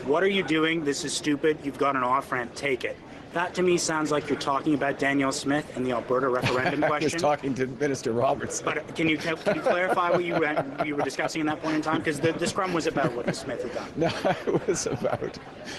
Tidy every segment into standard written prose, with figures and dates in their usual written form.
what are you doing? This is stupid. You've got an off-ramp. Take it. That to me sounds like you're talking about Danielle Smith and the Alberta referendum question. I was talking to Minister Roberts. But can you clarify what you were discussing in that point in time? Because the scrum was about what the Smith had done. No, it was about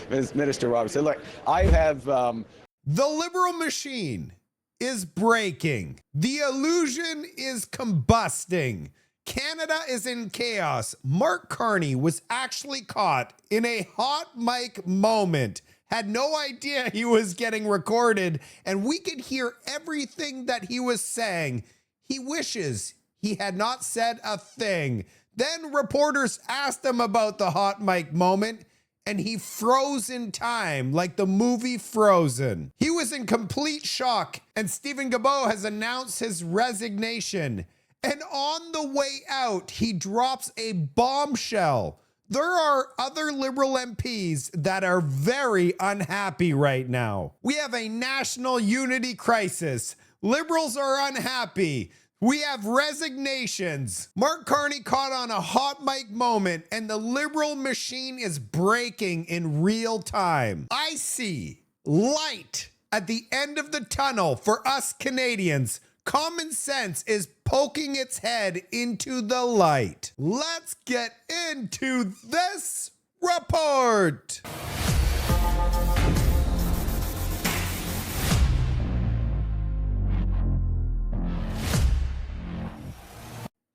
Minister Roberts. So look, I have... The liberal machine is breaking. The illusion is combusting. Canada is in chaos. Mark Carney was actually caught in a hot mic moment. Had no idea he was getting recorded, and we could hear everything that he was saying. He wishes he had not said a thing. Then reporters asked him about the hot mic moment, and he froze in time like the movie Frozen. He was in complete shock, and Stephen Guilbeault has announced his resignation. And on the way out, he drops a bombshell. There are other Liberal MPs that are very unhappy right now. We have a national unity crisis. Liberals are unhappy. We have resignations. Mark Carney caught on a hot mic moment, and the Liberal machine is breaking in real time. I see light at the end of the tunnel for us Canadians. Common sense is poking its head into the light. Let's get into this report.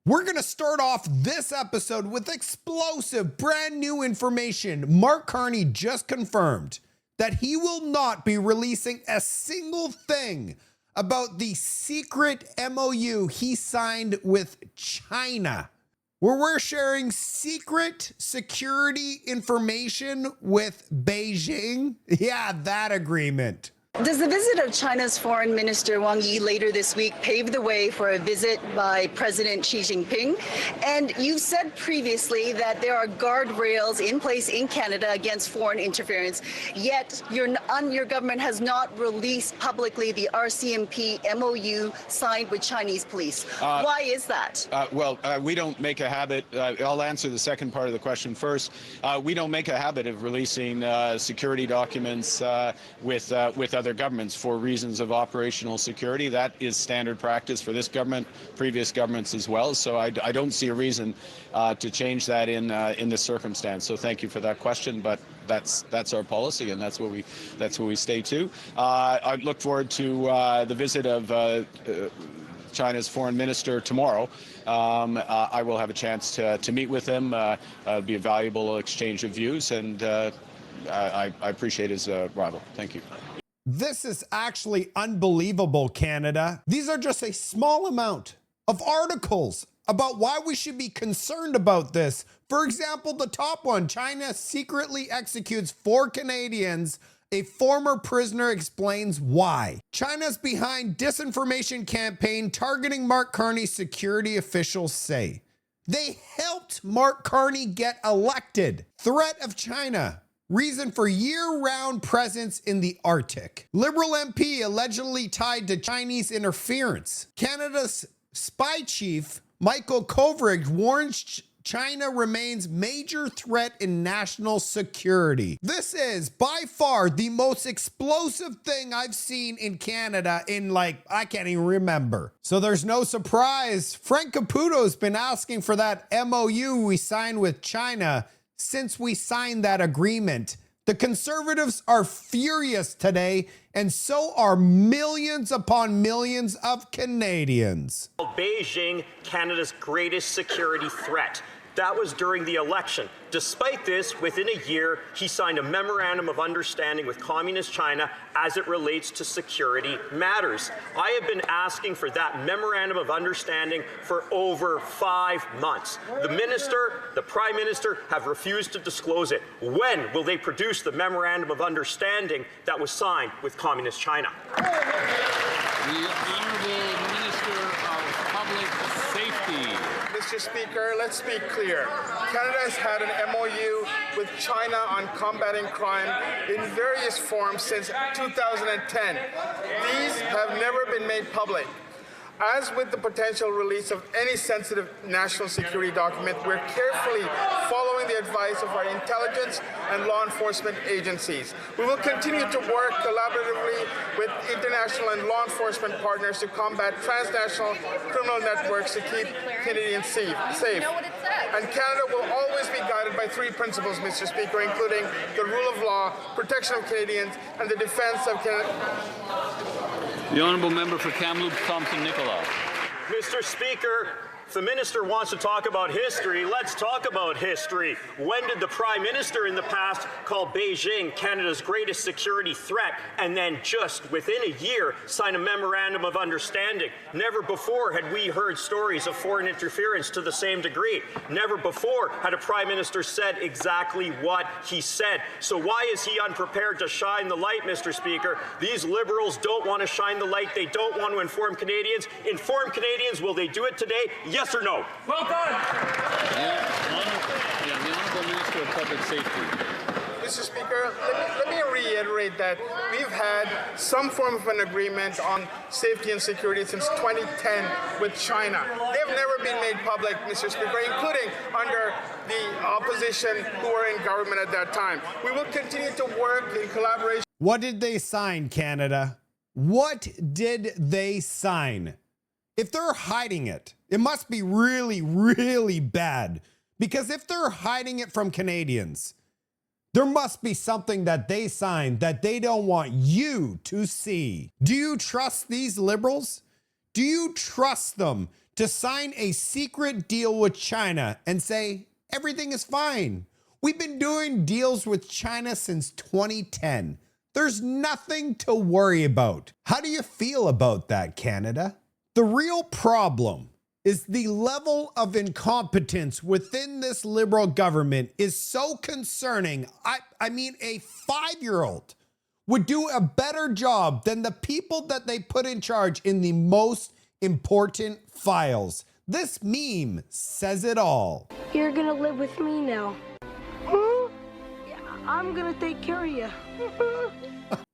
We're going to start off this episode with explosive, brand new information. Mark Carney just confirmed that he will not be releasing a single thing about the secret MOU he signed with China, where we're sharing secret security information with Beijing. Yeah, that agreement. Does the visit of China's Foreign Minister Wang Yi later this week pave the way for a visit by President Xi Jinping? And you said previously that there are guardrails in place in Canada against foreign interference, yet your government has not released publicly the RCMP MOU signed with Chinese police. Why is that? We don't make a habit. I'll answer the second part of the question first. We don't make a habit of releasing security documents with other governments for reasons of operational security. That is standard practice for this government, previous governments as well. So I don't see a reason to change that in this circumstance. So thank you for that question, but that's our policy, and that's what we stay to. I look forward to the visit of China's foreign minister tomorrow. I will have a chance to meet with him. It'll be a valuable exchange of views, and I appreciate his arrival. Thank you. This is actually unbelievable, Canada. These are just a small amount of articles about why we should be concerned about this. For example, the top one, China secretly executes 4 Canadians. A former prisoner explains why. China's behind disinformation campaign targeting Mark Carney, security officials say. They helped Mark Carney get elected. Threat of China. Reason for year-round presence in the Arctic. Liberal MP allegedly tied to Chinese interference. Canada's spy chief, Michael Kovrig, warns China remains major threat in national security. This is by far the most explosive thing I've seen in Canada in I can't even remember. So there's no surprise. Frank Caputo's been asking for that MOU we signed with China since we signed that agreement. The Conservatives are furious today, and so are millions upon millions of Canadians. Beijing, Canada's greatest security threat. That was during the election. Despite this, within a year, he signed a memorandum of understanding with Communist China as it relates to security matters. I have been asking for that memorandum of understanding for over 5 months. The minister, the prime minister have refused to disclose it. When will they produce the memorandum of understanding that was signed with Communist China? The Honourable Minister of Public Safety. Mr. Speaker, let's be clear. Canada has had an MOU with China on combating crime in various forms since 2010. These have never been made public. As with the potential release of any sensitive national security document, we're carefully following the advice of our intelligence and law enforcement agencies. We will continue to work collaboratively with international and law enforcement partners to combat transnational criminal networks to keep Canadians safe. And Canada will always be guided by three principles, Mr. Speaker, including the rule of law, protection of Canadians, and the defense of Canada. The honourable member for Kamloops Thompson Nicolau. Mr. Speaker, if the minister wants to talk about history, let's talk about history. When did the Prime Minister in the past call Beijing Canada's greatest security threat and then just within a year sign a memorandum of understanding? Never before had we heard stories of foreign interference to the same degree. Never before had a Prime Minister said exactly what he said. So why is he unprepared to shine the light, Mr. Speaker? These Liberals don't want to shine the light. They don't want to inform Canadians. Inform Canadians, will they do it today? Yes or no? Well done. The Honourable Minister of Public Safety. Mr. Speaker, let me reiterate that we've had some form of an agreement on safety and security since 2010 with China. They've never been made public, Mr. Speaker, including under the opposition who were in government at that time. We will continue to work in collaboration. What did they sign, Canada? What did they sign? If they're hiding it, it must be really, really bad. Because if they're hiding it from Canadians, there must be something that they signed that they don't want you to see. Do you trust these Liberals? Do you trust them to sign a secret deal with China and say, everything is fine? We've been doing deals with China since 2010. There's nothing to worry about. How do you feel about that, Canada? The real problem is the level of incompetence within this Liberal government is so concerning. I mean, a 5-year-old would do a better job than the people that they put in charge in the most important files. This meme says it all. You're gonna live with me now. Huh? Yeah, I'm gonna take care of you.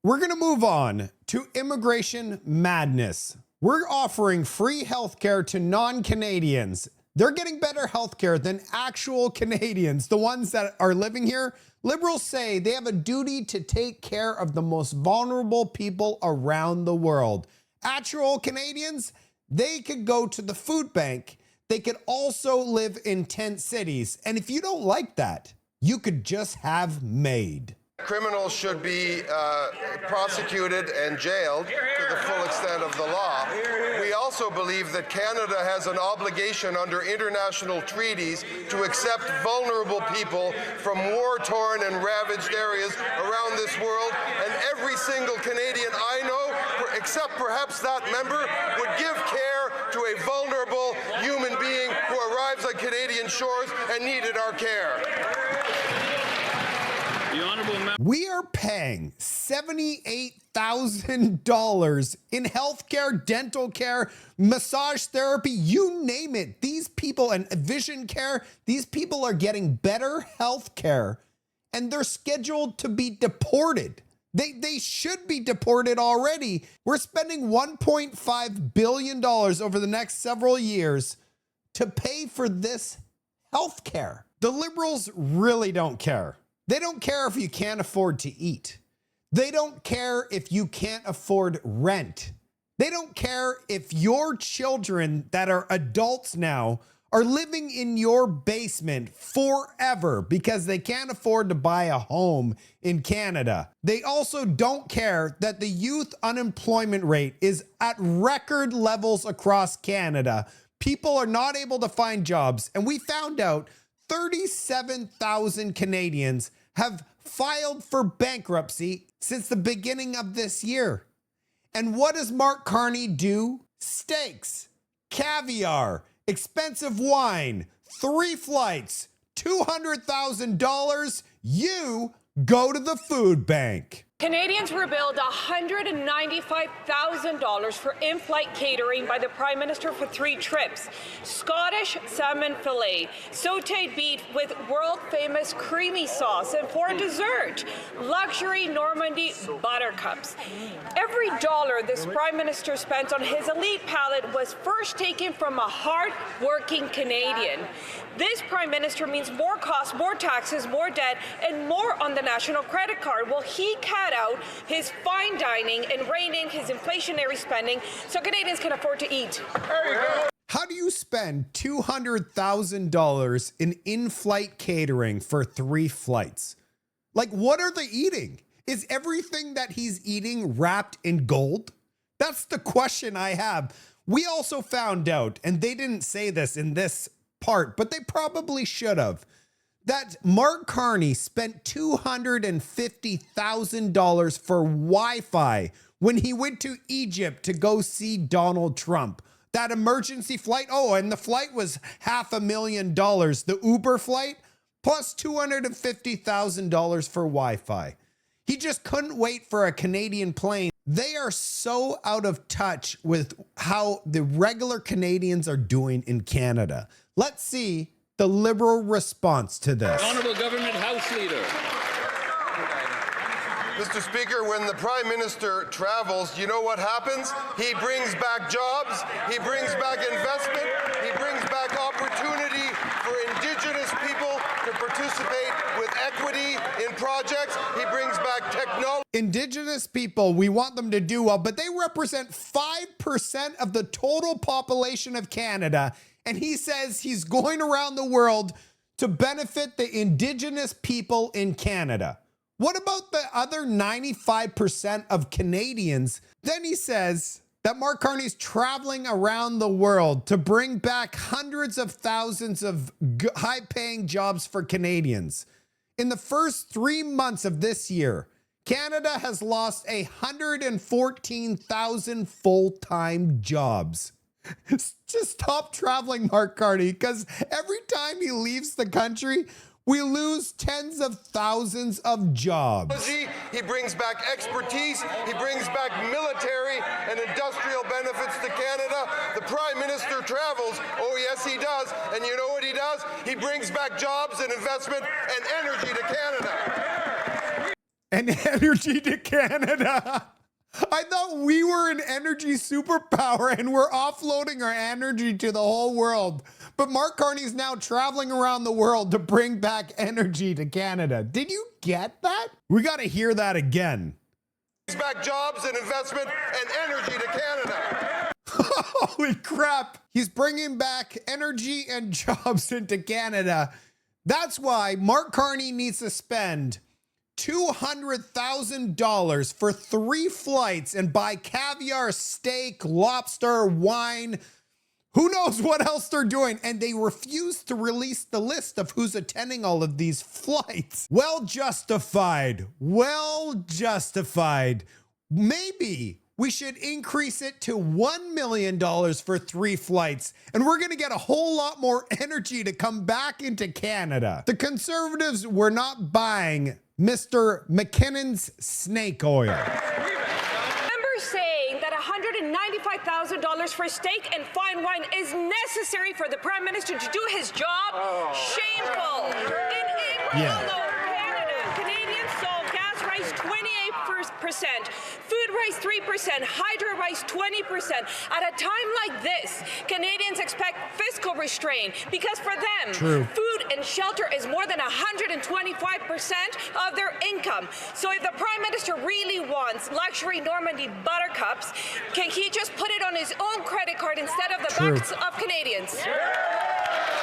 We're gonna move on to immigration madness. We're offering free healthcare to non-Canadians. They're getting better healthcare than actual Canadians, the ones that are living here. Liberals say they have a duty to take care of the most vulnerable people around the world. Actual Canadians, they could go to the food bank. They could also live in tent cities. And if you don't like that, you could just have MAID. Criminals should be prosecuted and jailed to the full extent of the law. We also believe that Canada has an obligation under international treaties to accept vulnerable people from war-torn and ravaged areas around this world. And every single Canadian I know, except perhaps that member, would give care to a vulnerable human being who arrives on Canadian shores and needed our care. We are paying $78,000 in healthcare, dental care, massage therapy, you name it. These people, and vision care, these people are getting better healthcare and they're scheduled to be deported. They should be deported already. We're spending $1.5 billion over the next several years to pay for this healthcare. The Liberals really don't care. They don't care if you can't afford to eat. They don't care if you can't afford rent. They don't care if your children that are adults now are living in your basement forever because they can't afford to buy a home in Canada. They also don't care that the youth unemployment rate is at record levels across Canada. People are not able to find jobs, and we found out 37,000 Canadians have filed for bankruptcy since the beginning of this year. And what does Mark Carney do? Steaks, caviar, expensive wine, 3 flights, $200,000. You go to the food bank. Canadians were billed $195,000 for in-flight catering by the Prime Minister for 3 trips. Scottish salmon fillet, sautéed beef with world-famous creamy sauce, and for dessert, luxury Normandy buttercups. Every dollar this Prime Minister spent on his elite palate was first taken from a hard-working Canadian. This Prime Minister means more costs, more taxes, more debt, and more on the national credit card. Will he cut out his fine dining and rein in his inflationary spending so Canadians can afford to eat? There you go. How do you spend $200,000 in in-flight catering for 3 flights? Like, what are they eating? Is everything that he's eating wrapped in gold? That's the question I have. We also found out, and they didn't say this in this part, but they probably should have, that Mark Carney spent $250,000 for Wi-Fi when he went to Egypt to go see Donald Trump. That emergency flight, oh, and the flight was $500,000. The Uber flight, plus $250,000 for Wi-Fi. He just couldn't wait for a Canadian plane. They are so out of touch with how the regular Canadians are doing in Canada. Let's see the Liberal response to this. Honourable Government House Leader. Mr. Speaker, when the Prime Minister travels, you know what happens? He brings back jobs, he brings back investment, he brings back opportunity for Indigenous people to participate with equity in projects. He brings back technology. Indigenous people, we want them to do well, but they represent 5% of the total population of Canada. And he says he's going around the world to benefit the Indigenous people in Canada. What about the other 95% of Canadians? Then he says that Mark Carney's traveling around the world to bring back hundreds of thousands of high-paying jobs for Canadians. In the first 3 months of this year, Canada has lost 114,000 full-time jobs. Just stop traveling, Mark Carney, because every time he leaves the country, we lose tens of thousands of jobs. He brings back expertise. He brings back military and industrial benefits to Canada. The Prime Minister travels. Oh, yes, he does. And you know what he does? He brings back jobs and investment and energy to Canada. And energy to Canada. I thought we were an energy superpower and we're offloading our energy to the whole world. But Mark Carney's now traveling around the world to bring back energy to Canada. Did you get that? We got to hear that again. Back jobs and investment and energy to Canada. Holy crap. He's bringing back energy and jobs into Canada. That's why Mark Carney needs to spend $200,000 for 3 flights and buy caviar, steak, lobster, wine. Who knows what else they're doing? And they refuse to release the list of who's attending all of these flights. Well justified. Well justified. Maybe we should increase it to $1 million for 3 flights, and we're going to get a whole lot more energy to come back into Canada. The Conservatives were not buying Mr. McKinnon's snake oil. Remember saying that $195,000 for steak and fine wine is necessary for the Prime Minister to do his job? Shameful. In April alone, Canadians saw gas rise 28%, food rise 3%, hydro rise 20%. At a time like this, Canadians expect fiscal restraint because for them, food and shelter is more than 125% of their income. So if the Prime Minister really wants luxury Normandy buttercups, can he just put it on his own credit card instead of the backs of Canadians?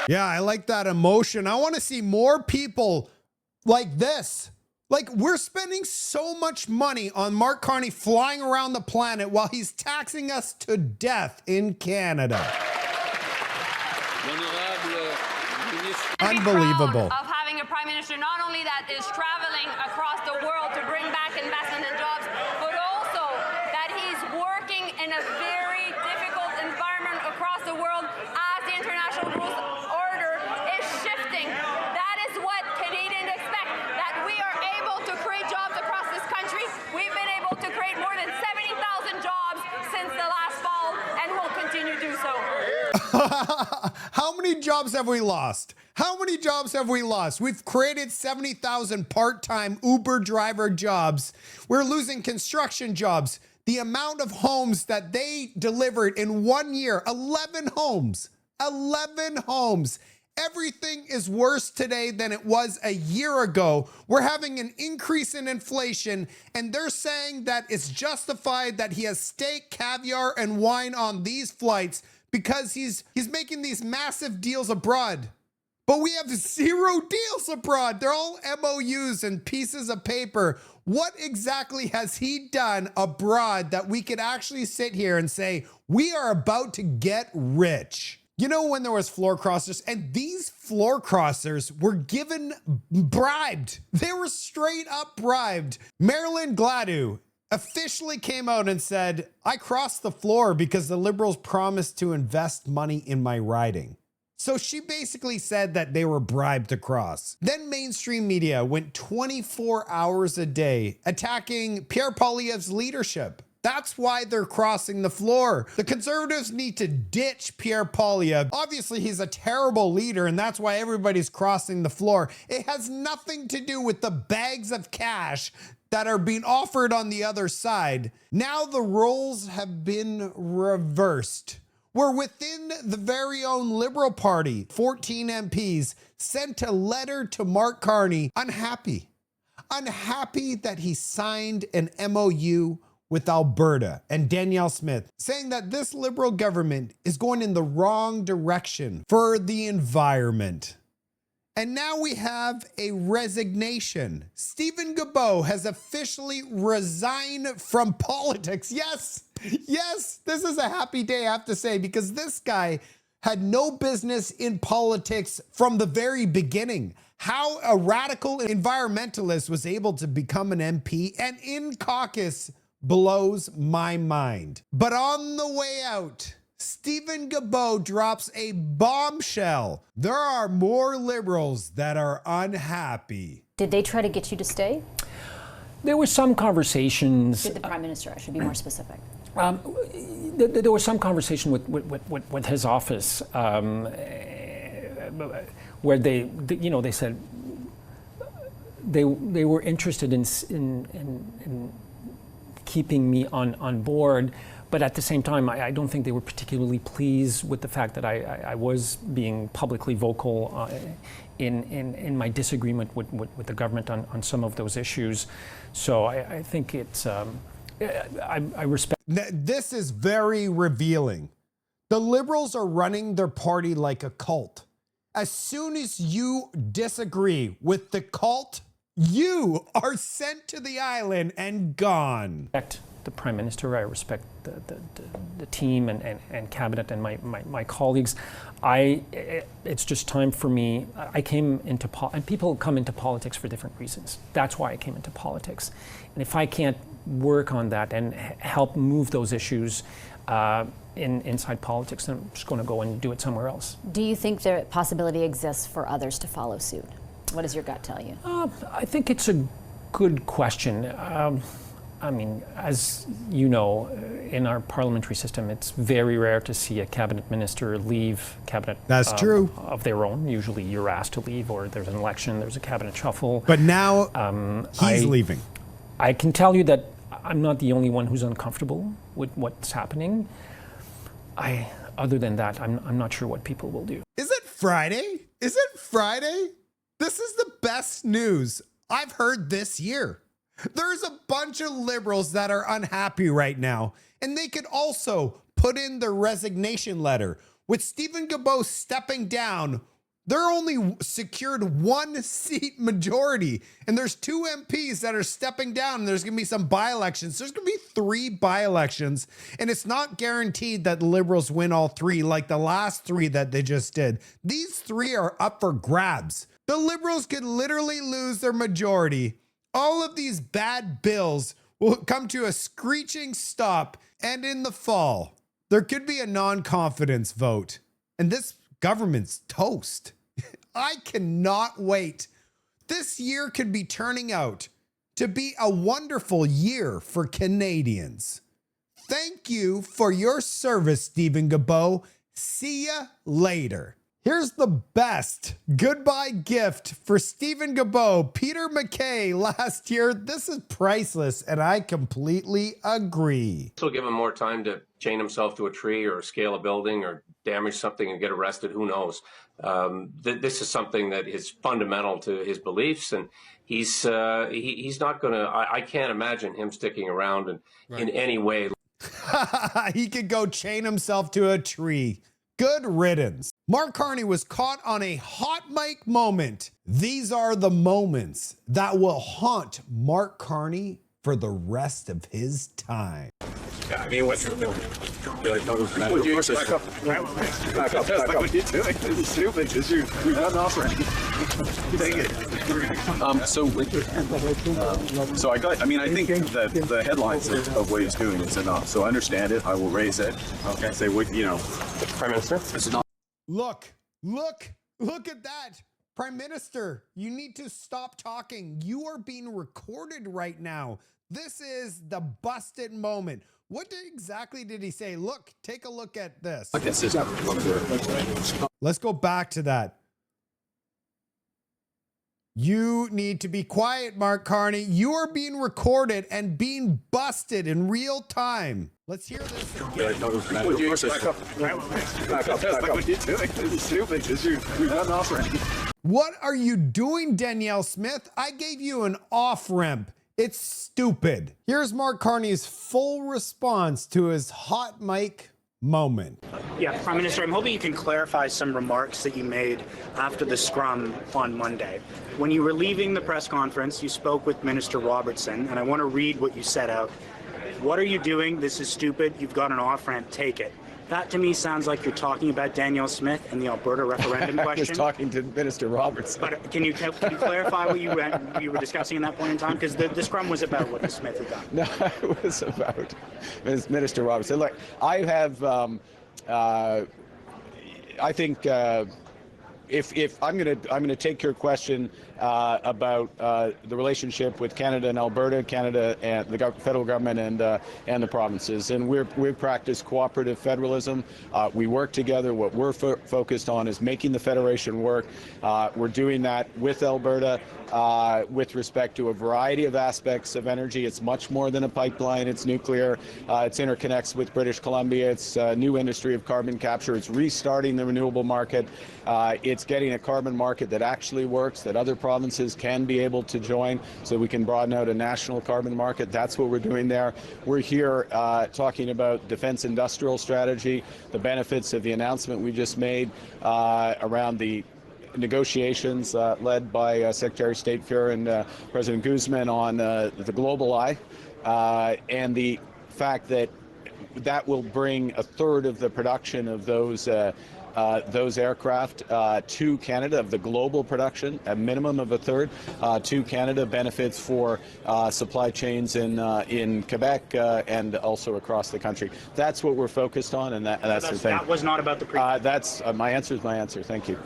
Yeah, I like that emotion. I want to see more people like this. Like, we're spending so much money on Mark Carney flying around the planet while he's taxing us to death in Canada. Unbelievable. Of having a Prime Minister not only that is traveling across the world to bring back investment and jobs, but also that he's working in a very difficult environment across the world as the international rules order is shifting. That is what Canadians expect, that we are able to create jobs across this country How many jobs have we lost? How many jobs have we lost? We've created 70,000 part-time Uber driver jobs. We're losing construction jobs. The amount of homes that they delivered in 1 year, 11 homes. 11 homes. Everything is worse today than it was a year ago. We're having an increase in inflation, and they're saying that it's justified that he has steak, caviar, and wine on these flights because he's making these massive deals abroad. But we have 0 deals abroad. They're all MOUs and pieces of paper. What exactly has he done abroad that we could actually sit here and say, we are about to get rich? You know, when there was floor crossers, and these floor crossers were given bribed. They were straight up bribed. Marilyn Gladu officially came out and said, I crossed the floor because the Liberals promised to invest money in my riding. So she basically said that they were bribed to cross. Then mainstream media went 24 hours a day attacking Pierre Poilievre's leadership. That's why they're crossing the floor. The Conservatives need to ditch Pierre Poilievre. Obviously, he's a terrible leader, and that's why everybody's crossing the floor. It has nothing to do with the bags of cash that are being offered on the other side. Now the roles have been reversed. We're within the very own Liberal Party. 14 MPs sent a letter to Mark Carney, unhappy that he signed an MOU with Alberta and Danielle Smith, saying that this Liberal government is going in the wrong direction for the environment. And now we have a resignation. Stephen Guilbeault has officially resigned from politics. Yes, this is a happy day, I have to say, because this guy had no business in politics from the very beginning. How a radical environmentalist was able to become an MP and in caucus blows my mind. But on the way out, Stephen Guilbeault drops a bombshell. There are more Liberals that are unhappy. Did they try to get you to stay? There were some conversations. Did the Prime Minister? I should be more specific. There was some conversation with his office where they said they were interested in keeping me on board, but at the same time, I don't think they were particularly pleased with the fact that I was being publicly vocal in my disagreement with the government on some of those issues. So I think it's, I respect. This is very revealing. The Liberals are running their party like a cult. As soon as you disagree with the cult, you are sent to the island and gone. I respect the Prime Minister. I respect the team and cabinet and my colleagues. It's just time for me. I came into and people come into politics for different reasons. That's why I came into politics. And if I can't work on that and help move those issues inside politics, then I'm just going to go and do it somewhere else. Do you think the possibility exists for others to follow suit? What does your gut tell you? I think it's a good question. I mean, as you know, in our parliamentary system, it's very rare to see a cabinet minister leave cabinet. That's true. Of their own. Usually you're asked to leave, or there's an election, there's a cabinet shuffle. But now he's leaving. I can tell you that I'm not the only one who's uncomfortable with what's happening. Other than that, I'm not sure what people will do. Is it Friday? Is it Friday? This is the best news I've heard this year. There's a bunch of Liberals that are unhappy right now, and they could also put in their resignation letter. With Stephen Guilbeault stepping down, they're only secured 1 seat majority, and there's 2 MPs that are stepping down, and there's going to be some by-elections. There's going to be 3 by-elections, and it's not guaranteed that the Liberals win all 3 like the last 3 that they just did. These 3 are up for grabs. The Liberals could literally lose their majority. All of these bad bills will come to a screeching stop, and in the fall, there could be a non-confidence vote, and this government's toast. I cannot wait. This year could be turning out to be a wonderful year for Canadians. Thank you for your service, Stephen Guilbeault. See ya later. Here's the best goodbye gift for Stephen Guilbeault, Peter MacKay last year. This is priceless, and I completely agree. This will give him more time to chain himself to a tree or scale a building or damage something and get arrested. Who knows? This is something that is fundamental to his beliefs, and he's not going to. I can't imagine him sticking around in any way. He could go chain himself to a tree. Good riddance. Mark Carney was caught on a hot mic moment. These are the moments that will haunt Mark Carney for the rest of his time. Yeah, I mean, what's your feeling? Would you back up? Back up. What are you doing? This is stupid because you've got an offer. Take it. I think that the headlines of what he's doing is enough. So I understand it. I will raise it. Okay. Say, Prime Minister? This is not. Look at that. Prime Minister, you need to stop talking. You are being recorded right now. This is the busted moment. What exactly did he say? Look, take a look at this. Let's go back to that. You need to be quiet, Mark Carney. You are being recorded and being busted in real time. Let's hear this again. Would you back up? Back up. What are you doing? This is stupid because you've got an offer. What are you doing, Danielle Smith? I gave you an off-ramp. It's stupid. Here's Mark Carney's full response to his hot mic moment. Yeah, Prime Minister, I'm hoping you can clarify some remarks that you made after the scrum on Monday. When you were leaving the press conference, you spoke with Minister Robertson, and I want to read what you set out. What are you doing? This is stupid. You've got an off-ramp. Take it. That to me sounds like you're talking about Danielle Smith and the Alberta referendum question. I was talking to Minister Robertson. But can you clarify what you were discussing at that point in time? Because the scrum was about what the Smith had done. No, it was about Minister Robertson. Look, I have, I think, if I'm gonna take your question about the relationship with Canada and Alberta, Canada and the federal government and the provinces, and we practice cooperative federalism. We work together. What we're focused on is making the federation work. We're doing that with Alberta with respect to a variety of aspects of energy. It's much more than a pipeline. It's nuclear. It's interconnects with British Columbia. It's a new industry of carbon capture. It's restarting the renewable market. It's getting a carbon market that actually works, that other provinces can be able to join, so we can broaden out a national carbon market. That's what we're doing there. We're here talking about defense industrial strategy, the benefits of the announcement we just made around the negotiations led by Secretary of State Fuhr and President Guzman on the Global Eye, and the fact that will bring a third of the production of those aircraft to Canada, of the global production, a minimum of a third to Canada, benefits for supply chains in Quebec and also across the country. That's what we're focused on, and that's the thing. That was not about the that's my answer is my answer. Thank you.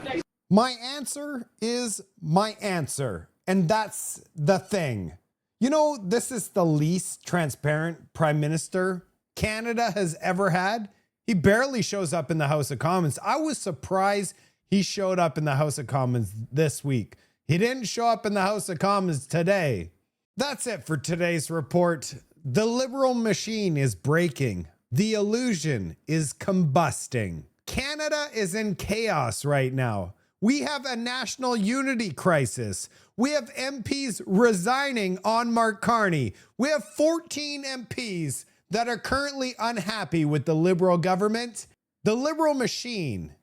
My answer is my answer, and that's the thing. You know, this is the least transparent Prime Minister Canada has ever had. He barely shows up in the House of Commons. I was surprised he showed up in the House of Commons this week. He didn't show up in the House of Commons today. That's it for today's report. The Liberal machine is breaking. The illusion is combusting. Canada is in chaos right now. We have a national unity crisis. We have MPs resigning on Mark Carney. We have 14 MPs that are currently unhappy with the Liberal government. The Liberal machine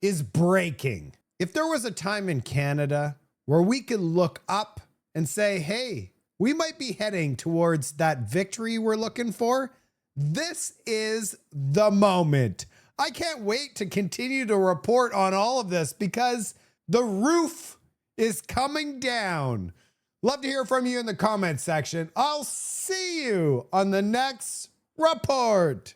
is breaking. If there was a time in Canada where we could look up and say, hey, we might be heading towards that victory we're looking for, this is the moment. I can't wait to continue to report on all of this because the roof is coming down. Love to hear from you in the comments section. I'll see you on the next report.